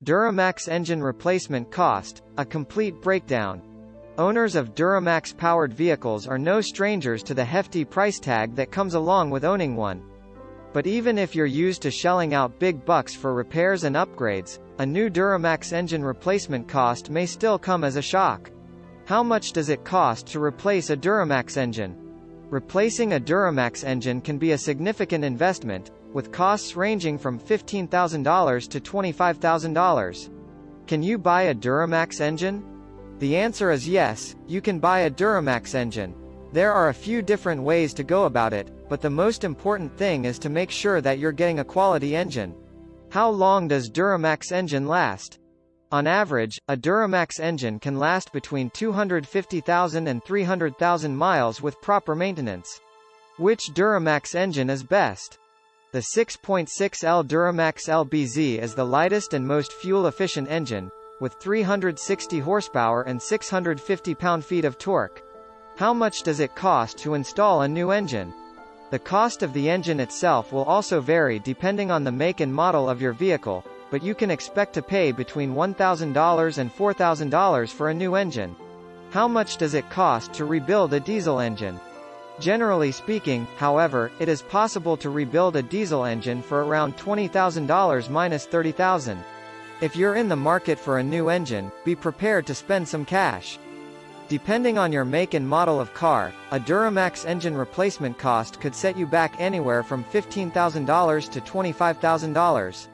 Duramax engine replacement cost, a complete breakdown. Owners of Duramax-powered vehicles are no strangers to the hefty price tag that comes along with owning one. But even if you're used to shelling out big bucks for repairs and upgrades, a new Duramax engine replacement cost may still come as a shock. How much does it cost to replace a Duramax engine? Replacing a Duramax engine can be a significant investment, with costs ranging from $15,000 to $25,000. Can you buy a Duramax engine? The answer is yes, you can buy a Duramax engine. There are a few different ways to go about it, but the most important thing is to make sure that you're getting a quality engine. How long does Duramax engine last? On average, a Duramax engine can last between 250,000 and 300,000 miles with proper maintenance. Which Duramax engine is best? The 6.6L Duramax LBZ is the lightest and most fuel-efficient engine, with 360 horsepower and 650 pound-feet of torque. How much does it cost to install a new engine? The cost of the engine itself will also vary depending on the make and model of your vehicle, but you can expect to pay between $1,000 and $4,000 for a new engine. How much does it cost to rebuild a diesel engine? Generally speaking, however, it is possible to rebuild a diesel engine for around $20,000 minus $30,000. If you're in the market for a new engine, be prepared to spend some cash. Depending on your make and model of car, a Duramax engine replacement cost could set you back anywhere from $15,000 to $25,000.